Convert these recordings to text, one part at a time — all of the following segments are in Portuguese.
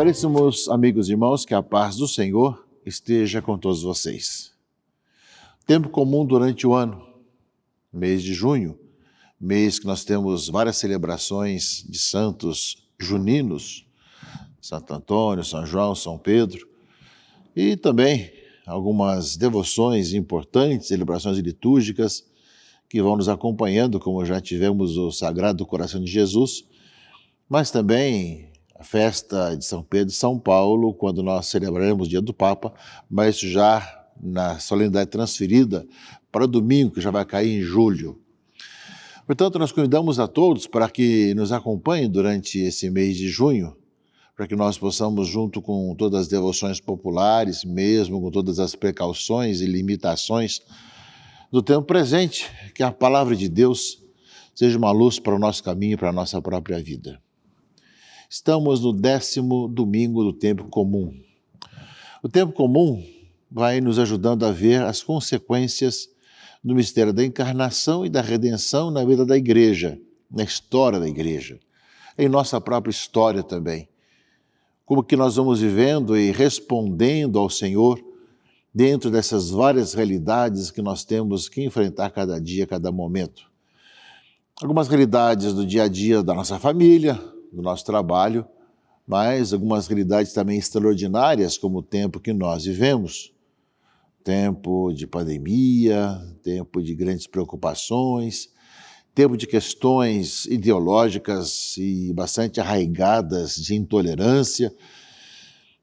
Caríssimos amigos e irmãos, que a paz do Senhor esteja com todos vocês. Tempo comum durante o ano, mês de junho, mês que nós temos várias celebrações de santos juninos, Santo Antônio, São João, São Pedro, e também algumas devoções importantes, celebrações litúrgicas que vão nos acompanhando, como já tivemos o Sagrado Coração de Jesus, mas também a festa de São Pedro e São Paulo, quando nós celebraremos o dia do Papa, mas já na solenidade transferida para domingo, que já vai cair em julho. Portanto, nós convidamos a todos para que nos acompanhem durante esse mês de junho, para que nós possamos, junto com todas as devoções populares, mesmo com todas as precauções e limitações do tempo presente, que a palavra de Deus seja uma luz para o nosso caminho e para a nossa própria vida. Estamos no 10º domingo do tempo comum. O tempo comum vai nos ajudando a ver as consequências do mistério da encarnação e da redenção na vida da igreja, na história da igreja, em nossa própria história também. Como que nós vamos vivendo e respondendo ao Senhor dentro dessas várias realidades que nós temos que enfrentar cada dia, cada momento. Algumas realidades do dia a dia da nossa família, do nosso trabalho, mas algumas realidades também extraordinárias, como o tempo que nós vivemos. Tempo de pandemia, tempo de grandes preocupações, tempo de questões ideológicas e bastante arraigadas de intolerância,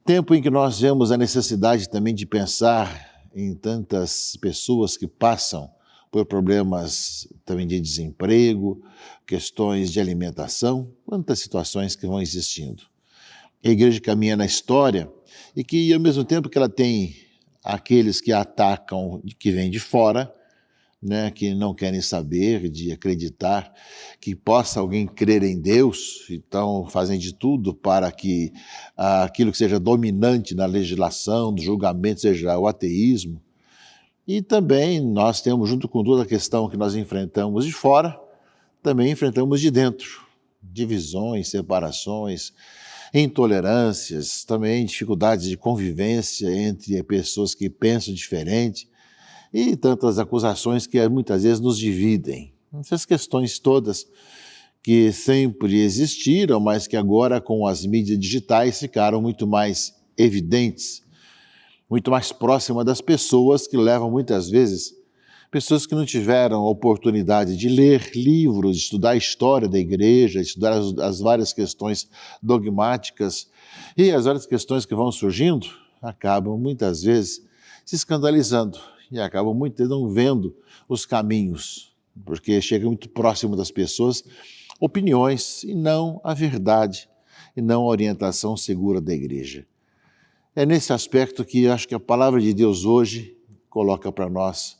tempo em que nós vemos a necessidade também de pensar em tantas pessoas que passam por problemas também de desemprego, questões de alimentação, quantas situações que vão existindo. A igreja caminha na história e que, ao mesmo tempo que ela tem aqueles que a atacam, que vêm de fora, né, que não querem saber de acreditar que possa alguém crer em Deus, então fazem de tudo para que aquilo que seja dominante na legislação, do julgamento, seja o ateísmo. E também nós temos, junto com toda a questão que nós enfrentamos de fora, também enfrentamos de dentro. Divisões, separações, intolerâncias, também dificuldades de convivência entre pessoas que pensam diferente e tantas acusações que muitas vezes nos dividem. Essas questões todas que sempre existiram, mas que agora com as mídias digitais ficaram muito mais evidentes, muito mais próxima das pessoas, que levam muitas vezes pessoas que não tiveram oportunidade de ler livros, de estudar a história da igreja, de estudar as várias questões dogmáticas e as várias questões que vão surgindo, acabam muitas vezes se escandalizando e acabam muitas vezes não vendo os caminhos, porque chega muito próximo das pessoas opiniões e não a verdade e não a orientação segura da igreja. É nesse aspecto que acho que a palavra de Deus hoje coloca para nós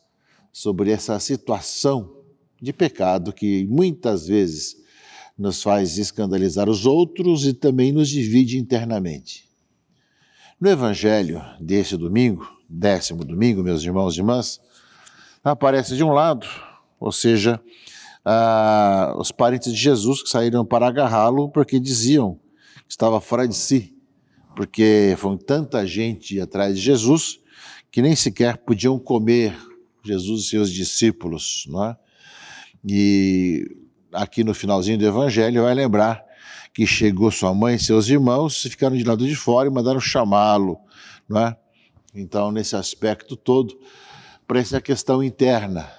sobre essa situação de pecado que muitas vezes nos faz escandalizar os outros e também nos divide internamente. No Evangelho deste domingo, 10º domingo, meus irmãos e irmãs, aparece de um lado, ou seja, os parentes de Jesus que saíram para agarrá-lo porque diziam que estava fora de si, porque foi tanta gente atrás de Jesus que nem sequer podiam comer Jesus e seus discípulos, não é? E aqui no finalzinho do Evangelho vai lembrar que chegou sua mãe e seus irmãos e ficaram de lado de fora e mandaram chamá-lo, não é? Então, nesse aspecto todo, parece a questão interna,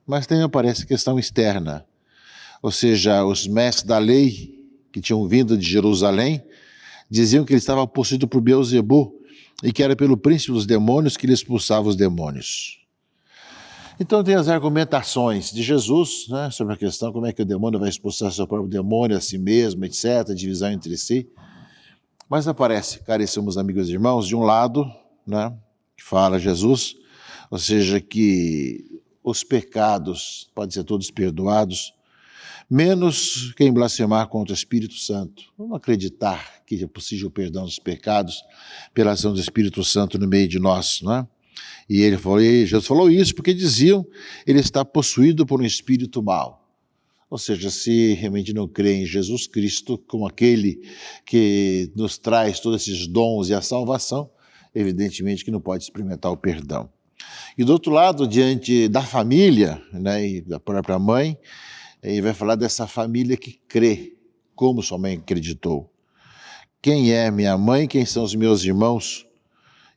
mas também aparece a questão externa, ou seja, os mestres da lei que tinham vindo de Jerusalém diziam que ele estava possuído por Beelzebu e que era pelo príncipe dos demônios que ele expulsava os demônios. Então tem as argumentações de Jesus, né, sobre a questão como é que o demônio vai expulsar seu próprio demônio, a si mesmo, etc., divisão entre si. Mas aparece, caríssimos amigos e irmãos, de um lado, né, que fala Jesus, ou seja, que os pecados podem ser todos perdoados, menos quem blasfemar contra o Espírito Santo. Vamos acreditar que é possível o perdão dos pecados pela ação do Espírito Santo no meio de nós, não é? E Jesus falou isso porque diziam, ele está possuído por um espírito mau. Ou seja, se realmente não crê em Jesus Cristo como aquele que nos traz todos esses dons e a salvação, evidentemente que não pode experimentar o perdão. E do outro lado, diante da família, né, e da própria mãe, ele vai falar dessa família que crê, como sua mãe acreditou. Quem é minha mãe, quem são os meus irmãos?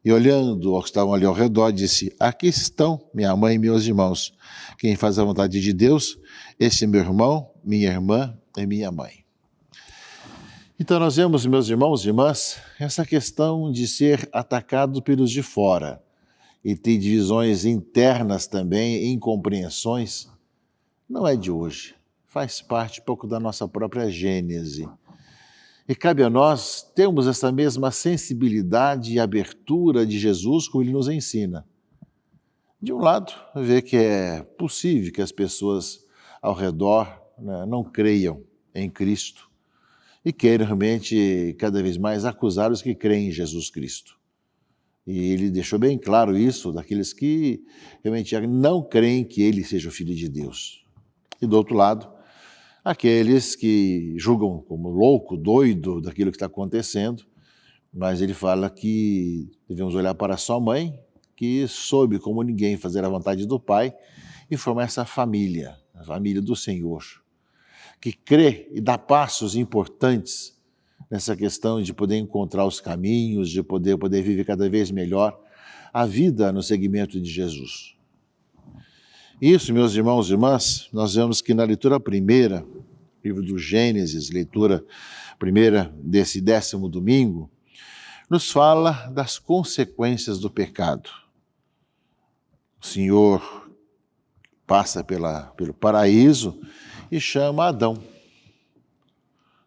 E olhando aos que estavam ali ao redor, disse, aqui estão minha mãe e meus irmãos. Quem faz a vontade de Deus, esse é meu irmão, minha irmã e minha mãe. Então nós vemos, meus irmãos e irmãs, essa questão de ser atacado pelos de fora e ter divisões internas também, incompreensões, não é de hoje. Faz parte um pouco da nossa própria gênese. E cabe a nós termos essa mesma sensibilidade e abertura de Jesus como ele nos ensina. De um lado, ver que é possível que as pessoas ao redor, né, não creiam em Cristo e queiram realmente cada vez mais acusar os que creem em Jesus Cristo. E ele deixou bem claro isso daqueles que realmente não creem que ele seja o Filho de Deus. E do outro lado, aqueles que julgam como louco, doido daquilo que está acontecendo, mas ele fala que devemos olhar para sua mãe, que soube como ninguém fazer a vontade do Pai e formar essa família, a família do Senhor, que crê e dá passos importantes nessa questão de poder encontrar os caminhos, de poder viver cada vez melhor a vida no seguimento de Jesus. Isso, meus irmãos e irmãs, nós vemos que na leitura primeira, livro do Gênesis, leitura primeira desse 10º domingo, nos fala das consequências do pecado. O Senhor passa pelo paraíso e chama Adão.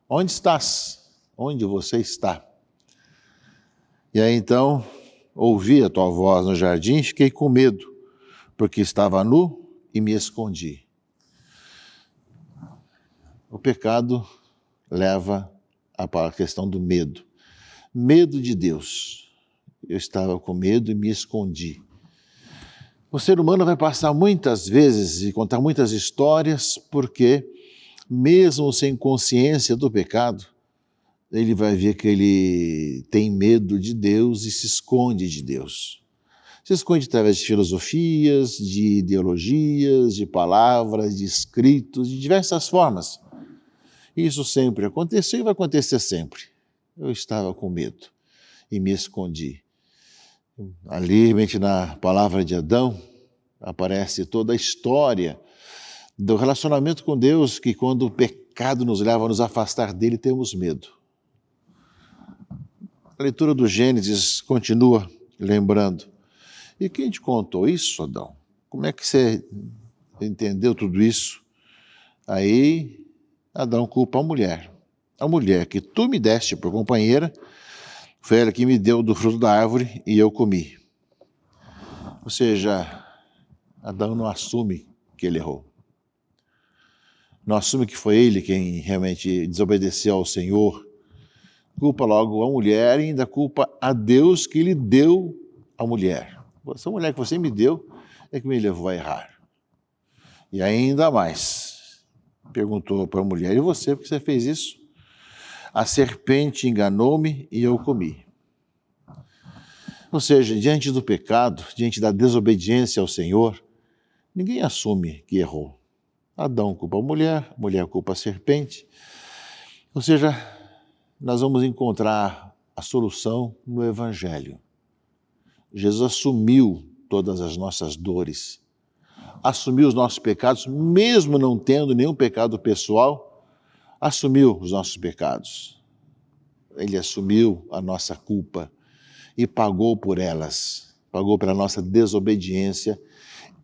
Onde estás? Onde você está? E aí então, ouvi a tua voz no jardim e fiquei com medo, porque estava nu e me escondi. O pecado leva à questão do medo. Medo de Deus. Eu estava com medo e me escondi. O ser humano vai passar muitas vezes e contar muitas histórias porque, mesmo sem consciência do pecado, ele vai ver que ele tem medo de Deus e se esconde de Deus. Se esconde através de filosofias, de ideologias, de palavras, de escritos, de diversas formas. Isso sempre aconteceu e vai acontecer sempre. Eu estava com medo e me escondi. Ali, realmente, na palavra de Adão, aparece toda a história do relacionamento com Deus, que quando o pecado nos leva a nos afastar dele, temos medo. A leitura do Gênesis continua lembrando. E quem te contou isso, Adão? Como é que você entendeu tudo isso? Aí Adão culpa a mulher. A mulher que tu me deste por companheira, foi ela que me deu do fruto da árvore e eu comi. Ou seja, Adão não assume que ele errou. Não assume que foi ele quem realmente desobedeceu ao Senhor. Culpa logo a mulher e ainda culpa a Deus que lhe deu a mulher. Essa mulher que você me deu é que me levou a errar. E ainda mais, perguntou para a mulher, e você, por que você fez isso? A serpente enganou-me e eu comi. Ou seja, diante do pecado, diante da desobediência ao Senhor, ninguém assume que errou. Adão culpa a mulher culpa a serpente. Ou seja, nós vamos encontrar a solução no Evangelho. Jesus assumiu todas as nossas dores, assumiu os nossos pecados, mesmo não tendo nenhum pecado pessoal, assumiu os nossos pecados. Ele assumiu a nossa culpa e pagou por elas, pagou pela nossa desobediência.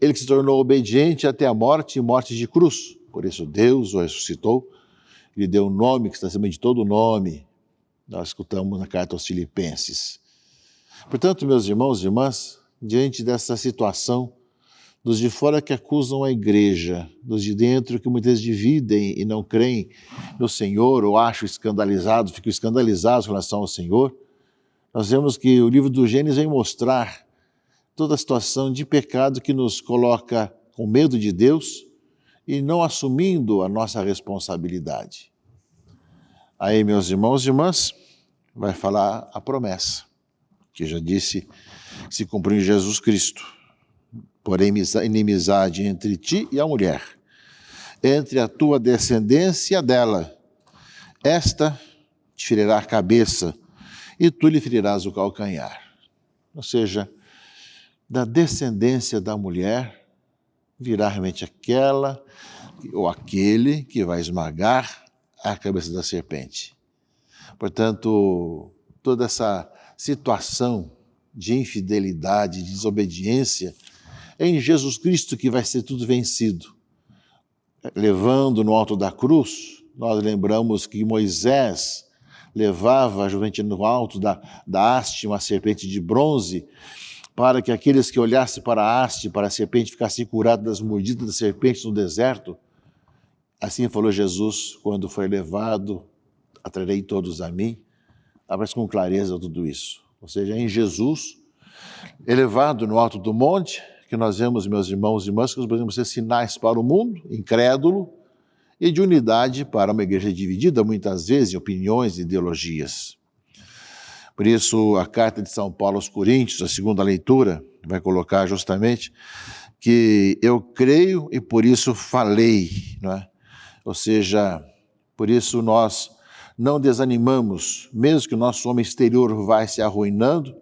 Ele que se tornou obediente até a morte e morte de cruz. Por isso Deus o ressuscitou, lhe deu um nome que está acima de todo nome. Nós escutamos na carta aos Filipenses. Portanto, meus irmãos e irmãs, diante dessa situação, dos de fora que acusam a igreja, dos de dentro que muitas vezes dividem e não creem no Senhor ou acham escandalizados, ficam escandalizados em relação ao Senhor, nós vemos que o livro do Gênesis vem mostrar toda a situação de pecado que nos coloca com medo de Deus e não assumindo a nossa responsabilidade. Aí, meus irmãos e irmãs, vai falar a promessa, que já disse que se cumpriu em Jesus Cristo. Porém, inimizade entre ti e a mulher, entre a tua descendência e a dela. Esta te ferirá a cabeça, e tu lhe ferirás o calcanhar. Ou seja, da descendência da mulher virá realmente aquela ou aquele que vai esmagar a cabeça da serpente. Portanto, toda essa situação de infidelidade, de desobediência, é em Jesus Cristo que vai ser tudo vencido. Levando no alto da cruz, nós lembramos que Moisés levava juntamente no alto da haste uma serpente de bronze, para que aqueles que olhassem para a haste, para a serpente, ficassem curados das mordidas da serpente no deserto. Assim falou Jesus, quando foi levado, atrairei todos a mim. Aparece com clareza tudo isso. Ou seja, em Jesus, elevado no alto do monte, que nós vemos, meus irmãos e irmãs, que nós podemos ser sinais para o mundo, incrédulo, e de unidade para uma igreja dividida, muitas vezes, em opiniões e ideologias. Por isso, a carta de São Paulo aos Coríntios, a segunda leitura, vai colocar justamente que eu creio e por isso falei, não é? Ou seja, por isso nós não desanimamos, mesmo que o nosso homem exterior vai se arruinando,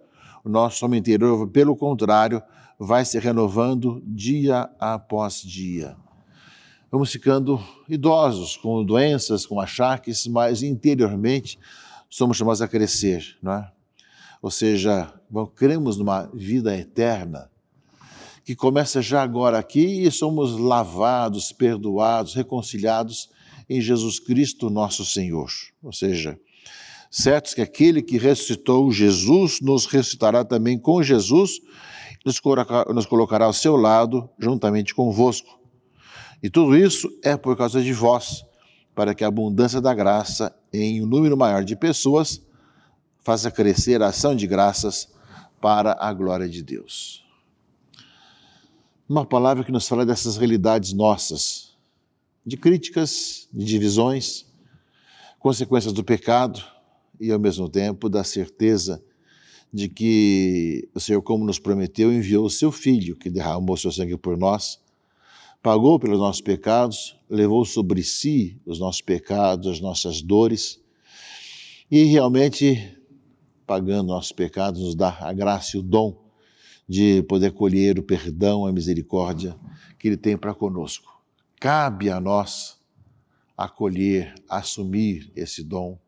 o nosso homem interior, pelo contrário, vai se renovando dia após dia. Vamos ficando idosos, com doenças, com achaques, mas interiormente somos chamados a crescer, não é? Ou seja, cremos numa vida eterna, que começa já agora aqui e somos lavados, perdoados, reconciliados em Jesus Cristo, nosso Senhor. Ou seja, certo que aquele que ressuscitou Jesus nos ressuscitará também com Jesus, nos colocará ao seu lado, juntamente convosco. E tudo isso é por causa de vós, para que a abundância da graça em um número maior de pessoas faça crescer a ação de graças para a glória de Deus. Uma palavra que nos fala dessas realidades nossas, de críticas, de divisões, consequências do pecado e, ao mesmo tempo, da certeza de que o Senhor, como nos prometeu, enviou o seu Filho, que derramou seu sangue por nós, pagou pelos nossos pecados, levou sobre si os nossos pecados, as nossas dores, e realmente, pagando nossos pecados, nos dá a graça e o dom de poder colher o perdão, a misericórdia que Ele tem para conosco. Cabe a nós acolher, assumir esse dom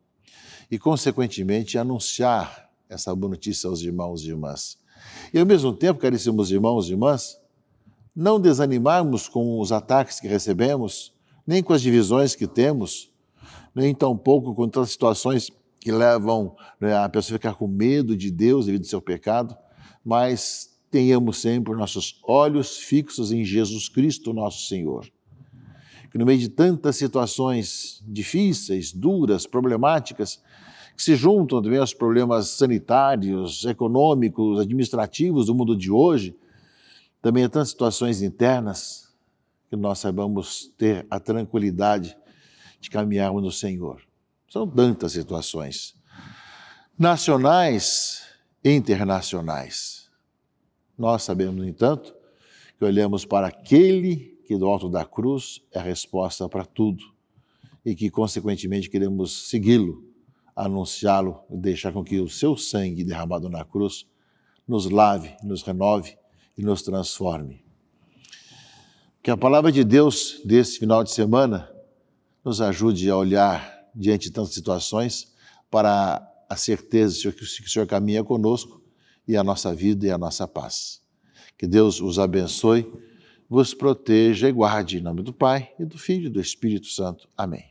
e, consequentemente, anunciar essa boa notícia aos irmãos e irmãs. E, ao mesmo tempo, caríssimos irmãos e irmãs, não desanimarmos com os ataques que recebemos, nem com as divisões que temos, nem tampouco com tantas situações que levam, né, a pessoa a ficar com medo de Deus devido ao seu pecado, mas tenhamos sempre nossos olhos fixos em Jesus Cristo, nosso Senhor. Que no meio de tantas situações difíceis, duras, problemáticas, que se juntam também aos problemas sanitários, econômicos, administrativos do mundo de hoje, também há tantas situações internas, que nós saibamos ter a tranquilidade de caminharmos no Senhor. São tantas situações, nacionais e internacionais. Nós sabemos, no entanto, que olhamos para aquele que do alto da cruz é a resposta para tudo e que, consequentemente, queremos segui-lo, anunciá-lo e deixar com que o seu sangue derramado na cruz nos lave, nos renove e nos transforme. Que a palavra de Deus desse final de semana nos ajude a olhar diante de tantas situações para a certeza de que o Senhor caminha conosco e a nossa vida e a nossa paz. Que Deus os abençoe, vos proteja e guarde em nome do Pai e do Filho e do Espírito Santo. Amém.